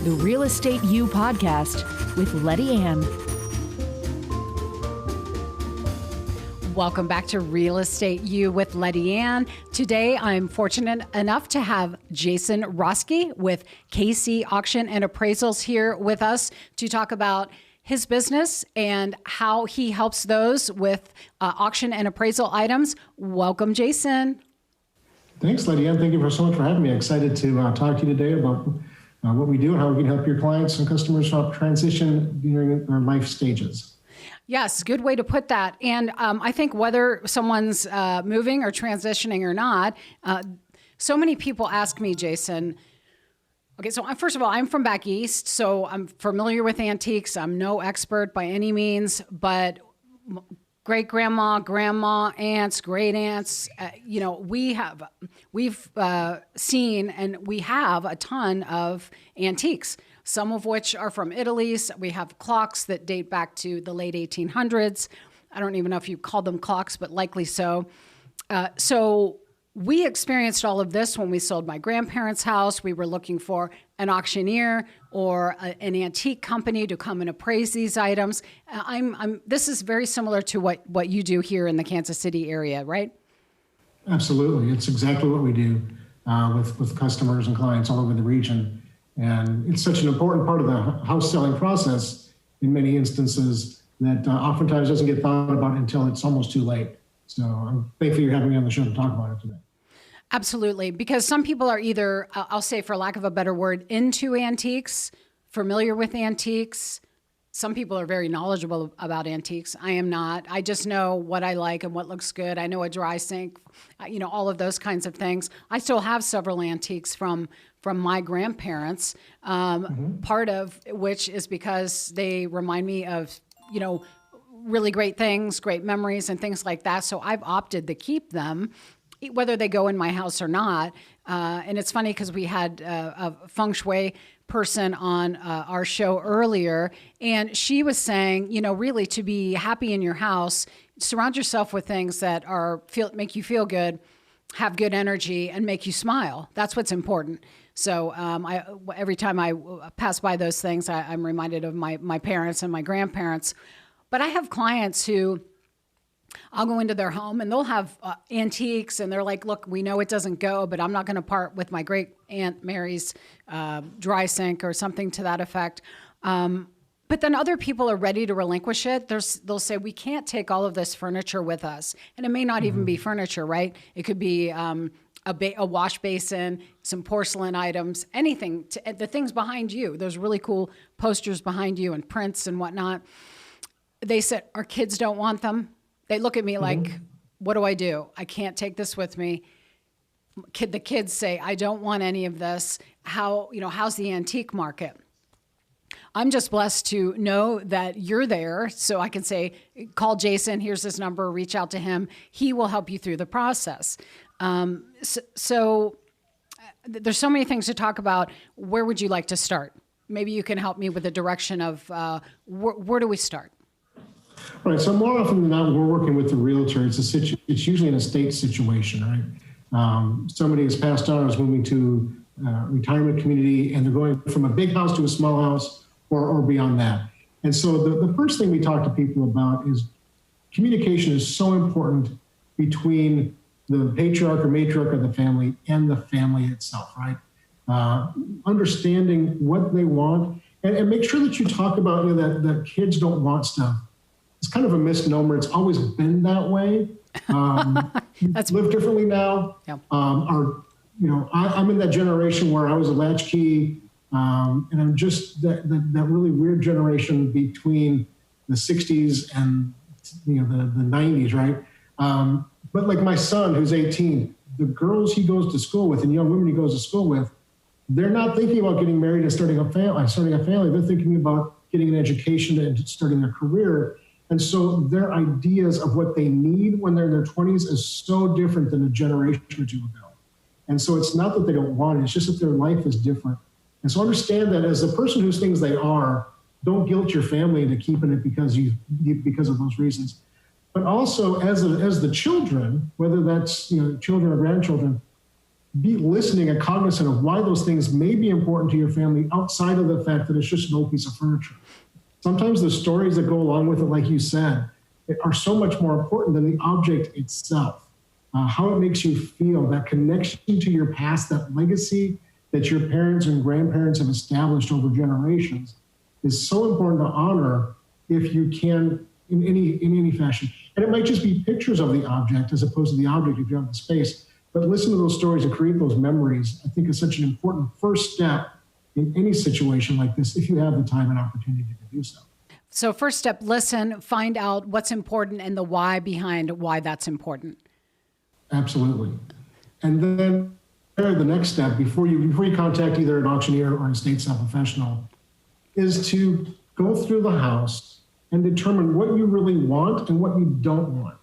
the Real Estate You podcast with Lettiann. Welcome back to Real Estate You with Lettiann. Today, I'm fortunate enough to have Jason Roske with KC Auction and Appraisals here with us to talk about his business and how he helps those with auction and appraisal items. Welcome, Jason. Thanks, Lettiann. Thank you so much for having me. Excited to talk to you today about what we do and how we can help your clients and customers transition during their life stages. Yes, good way to put that. And I think whether someone's moving or transitioning or not, so many people ask me, Jason, okay, so first of all, I'm from back east, so I'm familiar with antiques. I'm no expert by any means, but great-grandma, grandma, aunts, great-aunts, we've seen and we have a ton of antiques, some of which are from Italy. We have clocks that date back to the late 1800s. I don't even know if you call them clocks, but likely so. So we experienced all of this when we sold my grandparents' house. We were looking for an auctioneer or an antique company to come and appraise these items. This is very similar to what you do here in the Kansas City area, right? Absolutely. It's exactly what we do with customers and clients all over the region. And it's such an important part of the house selling process in many instances that oftentimes doesn't get thought about until it's almost too late. So I'm thankful you're having me on the show to talk about it today. Absolutely. Because some people are either, I'll say for lack of a better word, into antiques, familiar with antiques. Some people are very knowledgeable about antiques. I am not. I just know what I like and what looks good. I know a dry sink, all of those kinds of things. I still have several antiques from my grandparents, part of which is because they remind me of, really great things, great memories and things like that. So I've opted to keep them, whether they go in my house or not. And it's funny because we had a feng shui person on our show earlier, and she was saying, really to be happy in your house, surround yourself with things that make you feel good, have good energy, and make you smile. That's what's important. So every time I pass by those things, I'm reminded of my parents and my grandparents. But I have clients who I'll go into their home and they'll have antiques and they're like, look, we know it doesn't go, but I'm not going to part with my great Aunt Mary's dry sink or something to that effect. But then other people are ready to relinquish it. They'll say, we can't take all of this furniture with us. And it may not even be furniture, right? It could be a wash basin, some porcelain items, anything, the things behind you. There's really cool posters behind you and prints and whatnot. They said, our kids don't want them. They look at me like, what do I do? I can't take this with me. The kids say, I don't want any of this. How's the antique market? I'm just blessed to know that you're there. So I can say, call Jason, here's his number, reach out to him. He will help you through the process. So there's so many things to talk about. Where would you like to start? Maybe you can help me with the direction of where do we start? Right. So more often than not, we're working with the realtor. It's usually an estate situation, right? Somebody has passed on, is moving to a retirement community, and they're going from a big house to a small house or beyond that. And so the first thing we talk to people about is communication is so important between the patriarch or matriarch of the family and the family itself, right? Understanding what they want and make sure that you talk about that kids don't want stuff. It's kind of a misnomer. It's always been that way. That's live differently now. Yeah. I'm in that generation where I was a latchkey, and I'm just that really weird generation between the 60s and the 90s, right? But like my son, who's 18, the girls he goes to school with and young women he goes to school with, they're not thinking about getting married and starting a family. They're thinking about getting an education and starting a career. And so their ideas of what they need when they're in their 20s is so different than a generation or two ago. And so it's not that they don't want it, it's just that their life is different. And so understand that as the person whose things they are, don't guilt your family into keeping it because of those reasons. But also as the children, whether that's children or grandchildren, be listening and cognizant of why those things may be important to your family outside of the fact that it's just an old piece of furniture. Sometimes the stories that go along with it, like you said, are so much more important than the object itself. How it makes you feel, that connection to your past, that legacy that your parents and grandparents have established over generations is so important to honor if you can in any fashion. And it might just be pictures of the object as opposed to the object if you have the space. But listen to those stories and create those memories, I think, is such an important first step in any situation like this if you have the time and opportunity to do so. So first step, listen, find out what's important and the why behind why that's important. Absolutely. And then the next step before you contact either an auctioneer or an estate sale professional is to go through the house and determine what you really want and what you don't want.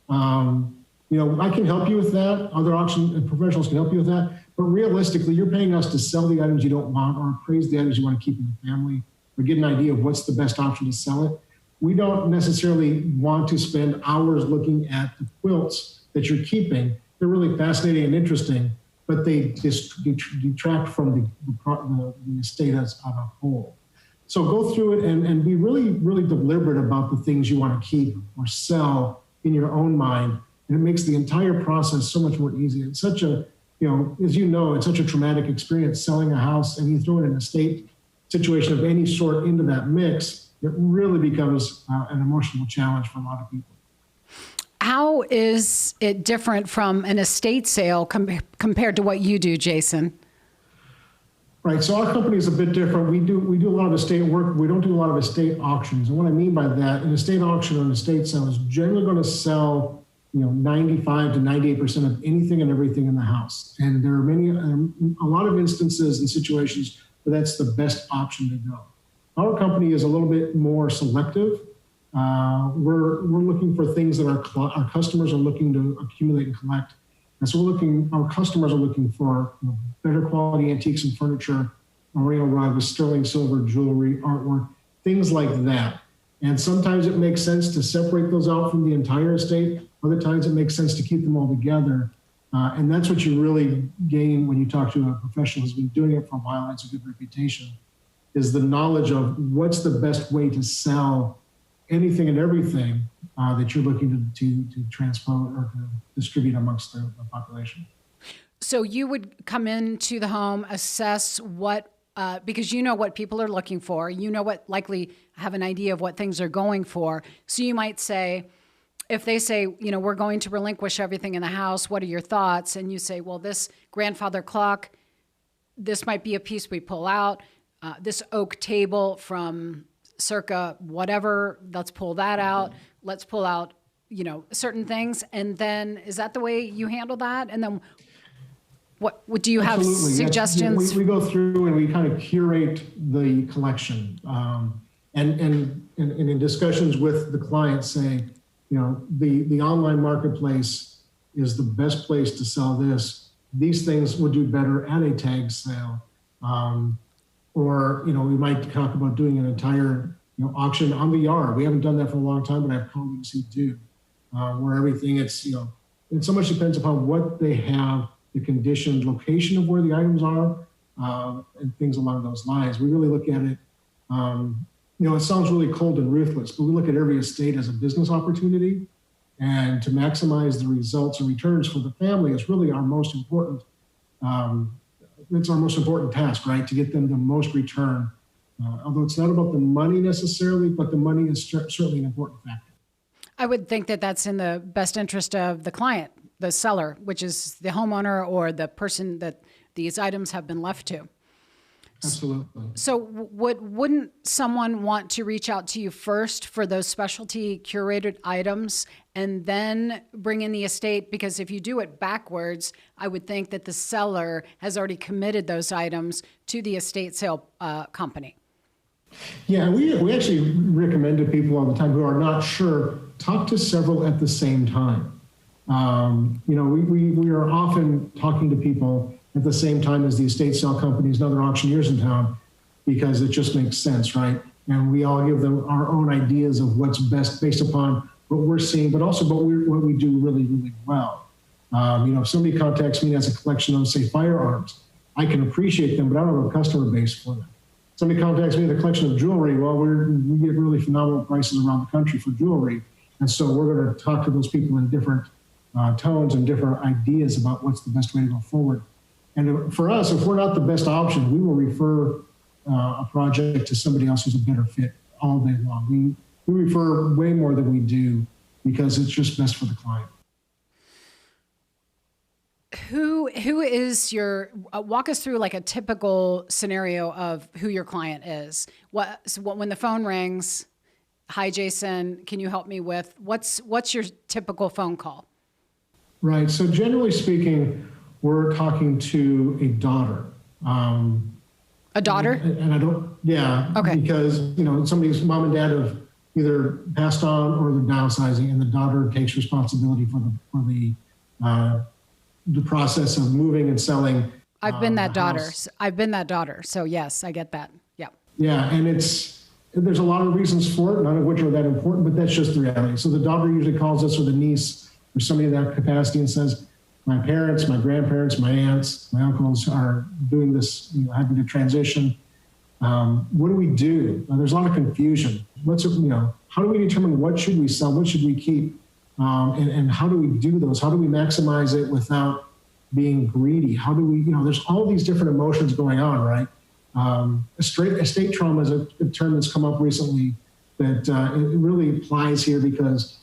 I can help you with that. Other auction professionals can help you with that. But realistically, you're paying us to sell the items you don't want or appraise the items you want to keep in the family or get an idea of what's the best option to sell it. We don't necessarily want to spend hours looking at the quilts that you're keeping. They're really fascinating and interesting, but they just detract from the estate as a whole. So go through it and be really, really deliberate about the things you want to keep or sell in your own mind. And it makes the entire process so much more easy. It's such a, as you know, it's such a traumatic experience selling a house, and you throw in an estate situation of any sort into that mix, it really becomes an emotional challenge for a lot of people. How is it different from an estate sale compared to what you do, Jason? Right. So our company is a bit different. We do a lot of estate work. We don't do a lot of estate auctions. And what I mean by that, an estate auction or an estate sale is generally going to sell 95 to 98% of anything and everything in the house. And there are a lot of instances and situations where that's the best option to go. Our company is a little bit more selective. We're looking for things that our customers are looking to accumulate and collect. And so our customers are looking for better quality antiques and furniture, Merino rugs, sterling silver, jewelry, artwork, things like that. And sometimes it makes sense to separate those out from the entire estate. Other times it makes sense to keep them all together. And that's what you really gain when you talk to a professional who's been doing it for a while and has a good reputation, is the knowledge of what's the best way to sell anything and everything that you're looking to transport or to distribute amongst the population. So you would come into the home, assess what, because you know what people are looking for, likely have an idea of what things are going for. So you might say, if they say, we're going to relinquish everything in the house, what are your thoughts? And you say, well, this grandfather clock, this might be a piece we pull out. This oak table from circa whatever, let's pull that out. Let's pull out, certain things. And then is that the way you handle that? And then what do you have suggestions? Yes. We go through and we kind of curate the collection. And in discussions with the client saying, the online marketplace is the best place to sell this. These things would do better at a tag sale. Or, we might talk about doing an entire, auction on the yard. We haven't done that for a long time, but I have colleagues who do, where everything it so much depends upon what they have, the condition, location of where the items are, and things along those lines. We really look at it. It sounds really cold and ruthless, but we look at every estate as a business opportunity, and to maximize the results and returns for the family is really our most important. It's our most important task, right? To get them the most return. Although it's not about the money necessarily, but the money is certainly an important factor. I would think that that's in the best interest of the client, the seller, which is the homeowner or the person that these items have been left to. Absolutely. So wouldn't someone want to reach out to you first for those specialty curated items and then bring in the estate? Because if you do it backwards, I would think that the seller has already committed those items to the estate sale company. Yeah, we actually recommend to people all the time who are not sure, talk to several at the same time. We are often talking to people at the same time as the estate sale companies and other auctioneers in town, because it just makes sense, right? And we all give them our own ideas of what's best based upon what we're seeing, but also what we do really, really well. If somebody contacts me as a collection of, say, firearms, I can appreciate them, but I don't have a customer base for them. Somebody contacts me with a collection of jewelry. Well, we get really phenomenal prices around the country for jewelry. And so we're going to talk to those people in different tones and different ideas about what's the best way to go forward. And for us, if we're not the best option, we will refer a project to somebody else who's a better fit all day long. We refer way more than we do because it's just best for the client. Who is your, walk us through like a typical scenario of who your client is. When the phone rings, hi, Jason, can you help me with, what's your typical phone call? Right. So generally speaking, we're talking to a daughter. A daughter? And I don't, yeah. Okay. Because, somebody's mom and dad have either passed on or they're downsizing, and the daughter takes responsibility for the process of moving and selling. I've been that daughter. House. I've been that daughter. So yes, I get that. Yeah. Yeah. And there's a lot of reasons for it, none of which are that important, but that's just the reality. So the daughter usually calls us, or the niece or somebody in that capacity, and says, my parents, my grandparents, my aunts, my uncles are doing this, having to transition. What do we do? There's a lot of confusion. How do we determine what should we sell? What should we keep? And how do we do those? How do we maximize it without being greedy? How do we, there's all these different emotions going on, right? Estate trauma is a term that's come up recently that it really applies here, because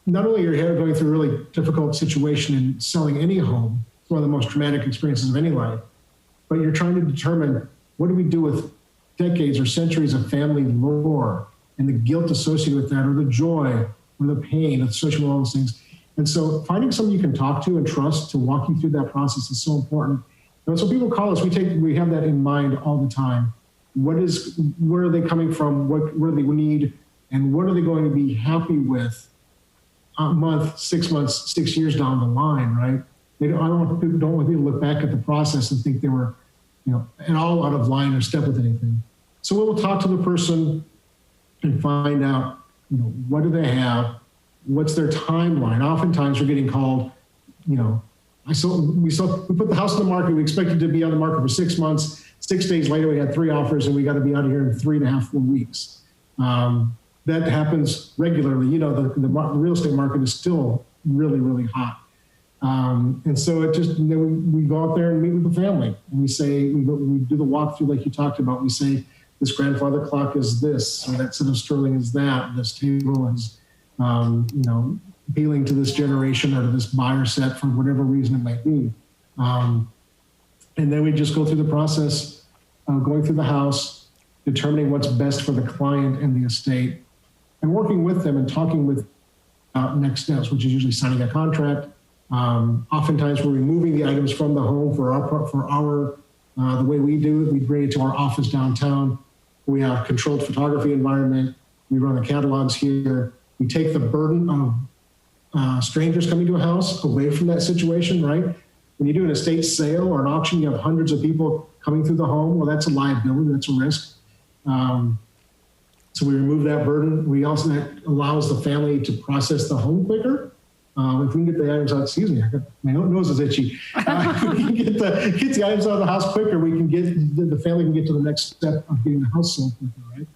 not only are you going through a really difficult situation in selling any home, it's one of the most traumatic experiences of any life, but you're trying to determine, what do we do with decades or centuries of family lore and the guilt associated with that, or the joy or the pain associated with all those things. And so finding someone you can talk to and trust to walk you through that process is so important. And so people call us, we have that in mind all the time. Where are they coming from? What do they need? And what are they going to be happy with a month, 6 months, 6 years down the line, right? I don't want people to look back at the process and think they were, at all out of line or step with anything. So we'll talk to the person and find out, what do they have? What's their timeline? Oftentimes we're getting called, we put the house on the market. We expected to be on the market for 6 months. 6 days later, we had 3 offers, and we got to be out of here in 3.5, 4 weeks. That happens regularly. The real estate market is still really, really hot. And so we go out there and meet with the family, and we do the walkthrough like you talked about. We say, this grandfather clock is this, or that set of sterling is that, this table is, appealing to this generation or to this buyer set for whatever reason it might be. And then we just go through the process of going through the house, determining what's best for the client and the estate, and working with them and talking with next steps, which is usually signing a contract. Oftentimes we're removing the items from the home for our the way we do it. We bring it to our office downtown. We have controlled photography environment. We run the catalogs here. We take the burden of strangers coming to a house away from that situation, right? When you do an estate sale or an auction, you have hundreds of people coming through the home. Well, that's a liability, that's a risk. So we remove that burden. That allows the family to process the home quicker. If we can get the items out, excuse me, my nose is itchy. If we can get the items out of the house quicker, we can the family can get to the next step of getting the house sold quicker, right?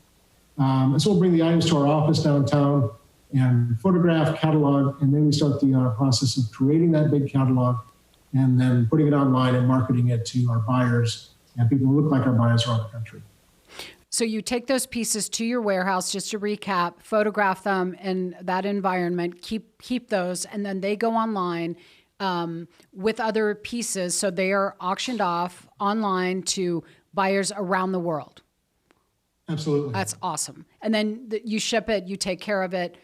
And so we'll bring the items to our office downtown and photograph, catalog, and then we start the process of creating that big catalog and then putting it online and marketing it to our buyers and people who look like our buyers around the country. So you take those pieces to your warehouse, just to recap, photograph them in that environment, keep those, and then they go online with other pieces. So they are auctioned off online to buyers around the world. Absolutely. That's awesome. And then you ship it, you take care of it.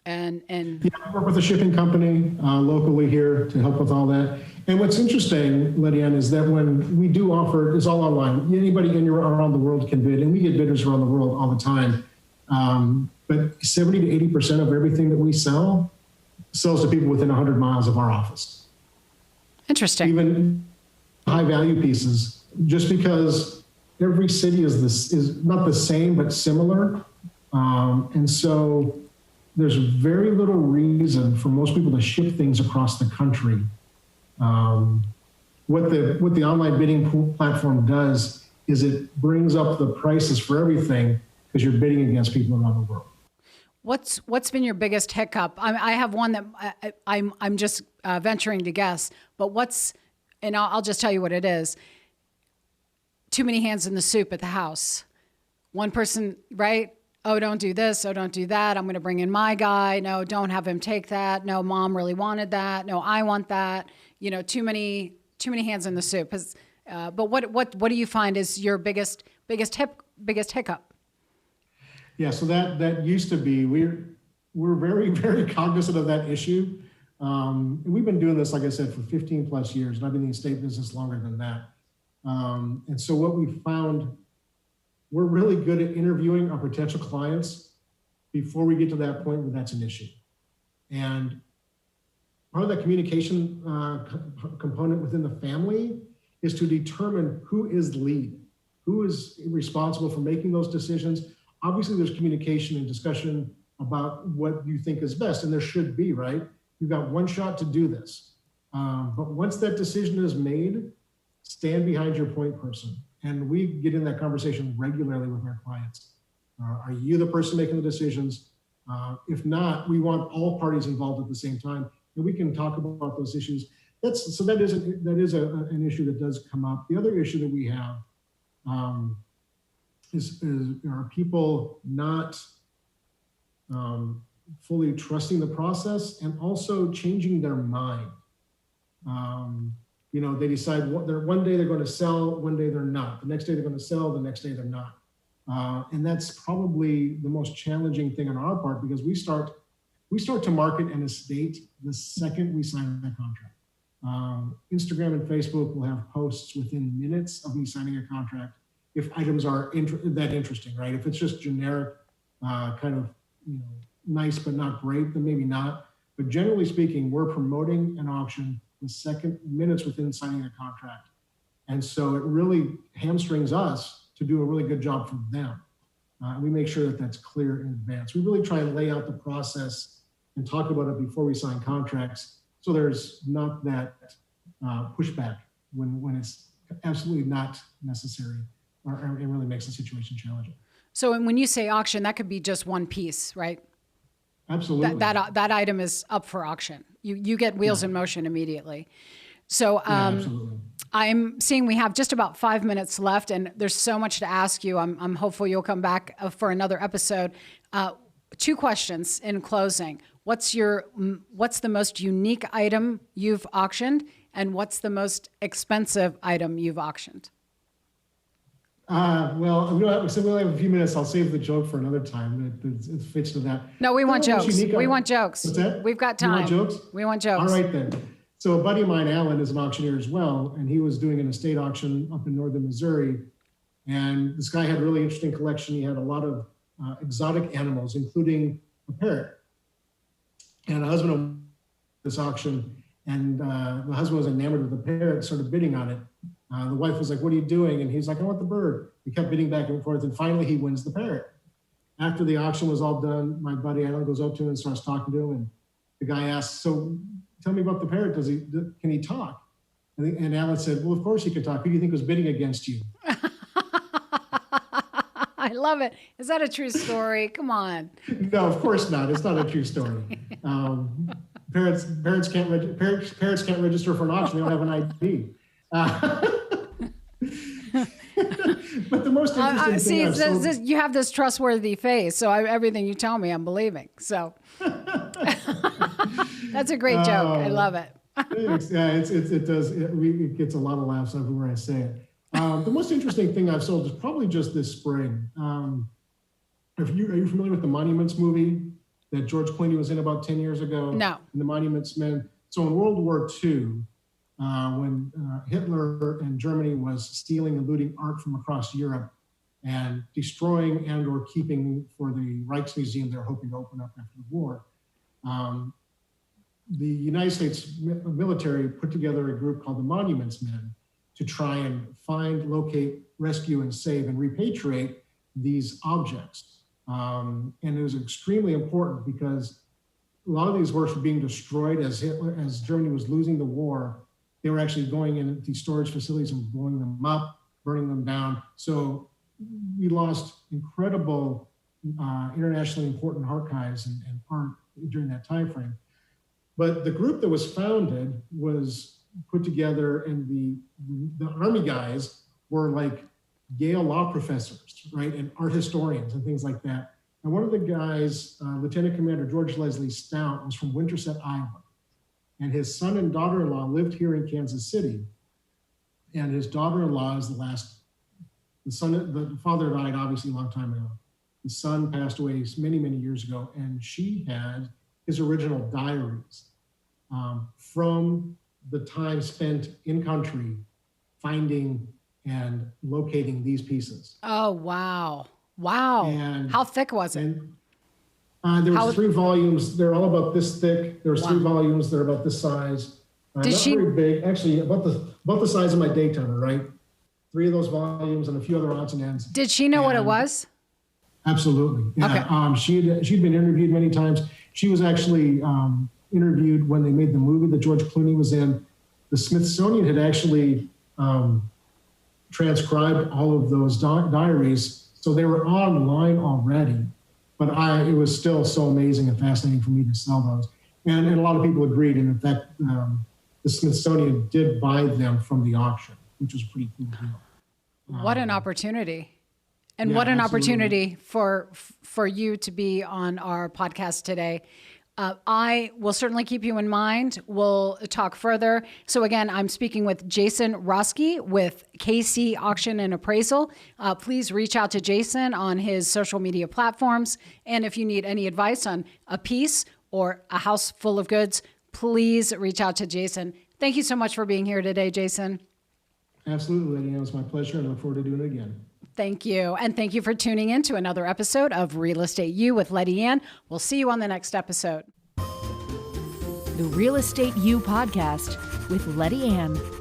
And yeah, I work with a shipping company locally here to help with all that. And what's interesting, Lettiann, is that when we do offer, it's all online. Anybody around the world can bid, and we get bidders around the world all the time. But 70 to 80% of everything that we sell sells to people within 100 miles of our office. Interesting. Even high value pieces, just because every city is not the same, but similar. And so there's very little reason for most people to ship things across the country. What the online bidding platform does is it brings up the prices for everything because you're bidding against people around the world. What's been your biggest hiccup? I have one that I'm just venturing to guess, but and I'll just tell you what it is. Too many hands in the soup at the house. One person, right? Oh, don't do this. Oh, don't do that. I'm going to bring in my guy. No, don't have him take that. No, mom really wanted that. No, I want that. Too many hands in the soup. But what do you find is your biggest hiccup? Yeah, so that used to be, we're very, very cognizant of that issue. And we've been doing this, like I said, for 15 plus years, and I've been in the estate business longer than that. And so what we found, we're really good at interviewing our potential clients before we get to that point where that's an issue. And part of that communication component within the family is to determine who is lead, who is responsible for making those decisions. Obviously, there's communication and discussion about what you think is best, and there should be, right? You've got one shot to do this. But once that decision is made, stand behind your point person. And we get in that conversation regularly with our clients. Are you the person making the decisions? If not, we want all parties involved at the same time, and we can talk about those issues. That is an issue that does come up. The other issue that we have is are people not fully trusting the process and also changing their mind. They decide one day they're going to sell, one day they're not. The next day they're going to sell, the next day they're not. And that's probably the most challenging thing on our part, because we start to market an estate the second we sign the contract. Instagram and Facebook will have posts within minutes of me signing a contract if items are that interesting, right? If it's just generic, kind of nice but not great, then maybe not. But generally speaking, we're promoting an auction the minutes within signing a contract. And so it really hamstrings us to do a really good job for them. We make sure that that's clear in advance. We really try and lay out the process and talk about it before we sign contracts, so there's not that pushback when it's absolutely not necessary, or it really makes the situation challenging. So when you say auction, that could be just one piece, right? Absolutely. That item is up for auction. You get wheels in motion immediately. So absolutely. I'm seeing we have just about 5 minutes left, and there's so much to ask you. I'm hopeful you'll come back for another episode. 2 questions in closing. What's the most unique item you've auctioned, and what's the most expensive item you've auctioned? Well, so we'll have a few minutes. I'll save the joke for another time. It fits to that. No, we want jokes. We want jokes. What's that? We've got time. You want jokes? We want jokes. All right, then. So a buddy of mine, Alan, is an auctioneer as well, and he was doing an estate auction up in northern Missouri. And this guy had a really interesting collection. He had a lot of exotic animals, including a parrot. And a husband of this auction, and the husband was enamored with the parrot, started bidding on it. The wife was like, "What are you doing?" And he's like, "I want the bird." He kept bidding back and forth, and finally he wins the parrot. After the auction was all done, my buddy Alan goes up to him and starts talking to him, and the guy asks, "So tell me about the parrot. Can he talk?" And Alan said, "Well, of course he can talk. Who do you think was bidding against you?" I love it. Is that a true story? Come on. No, of course not. It's not a true story. Parrots can't register for an auction. They don't have an ID. But the most interesting thing you have this trustworthy face, so everything you tell me, I'm believing. So that's a great joke. I love it. Yeah, it gets a lot of laughs everywhere I say it. The most interesting thing I've sold is probably just this spring. Are you familiar with the Monuments movie that George Clooney was in about 10 years ago? No. The Monuments Men. So in World War II, when Hitler and Germany was stealing and looting art from across Europe and destroying and or keeping for the Rijksmuseum they're hoping to open up after the war, the United States military put together a group called the Monuments Men to try and find, locate, rescue, and save and repatriate these objects. And it was extremely important because a lot of these works were being destroyed as Germany was losing the war. They were actually going in these storage facilities and blowing them up, burning them down. So we lost incredible internationally important archives and art during that time frame. But the group that was founded was put together, and the Army guys were like Yale law professors, right, and art historians and things like that. And one of the guys, Lieutenant Commander George Leslie Stout, was from Winterset, Iowa. And his son and daughter-in-law lived here in Kansas City. And his daughter-in-law is the father died obviously a long time ago. The son passed away many, many years ago. And she had his original diaries from the time spent in country finding and locating these pieces. Oh, wow. Wow. And how thick was it? There was 3 volumes. They're all about this thick. There was 3 volumes. They're about this size. Very big. Actually, about the size of my Daytona, right? 3 of those volumes and a few other odds and ends. Did she know what it was? Absolutely. Yeah. Okay. She'd been interviewed many times. She was actually interviewed when they made the movie that George Clooney was in. The Smithsonian had actually transcribed all of those diaries, so they were online already. But it was still so amazing and fascinating for me to sell those. And a lot of people agreed. And in fact, the Smithsonian did buy them from the auction, which was a pretty cool deal. What an opportunity. And yeah, what an absolutely. opportunity for you to be on our podcast today. I will certainly keep you in mind. We'll talk further. So again, I'm speaking with Jason Roske with KC Auction and Appraisal. Please reach out to Jason on his social media platforms. And if you need any advice on a piece or a house full of goods, please reach out to Jason. Thank you so much for being here today, Jason. Absolutely, Lettiann. It was my pleasure. I look forward to doing it again. Thank you. And thank you for tuning in to another episode of Real Estate U with Lettiann. We'll see you on the next episode. The Real Estate U podcast with Lettiann.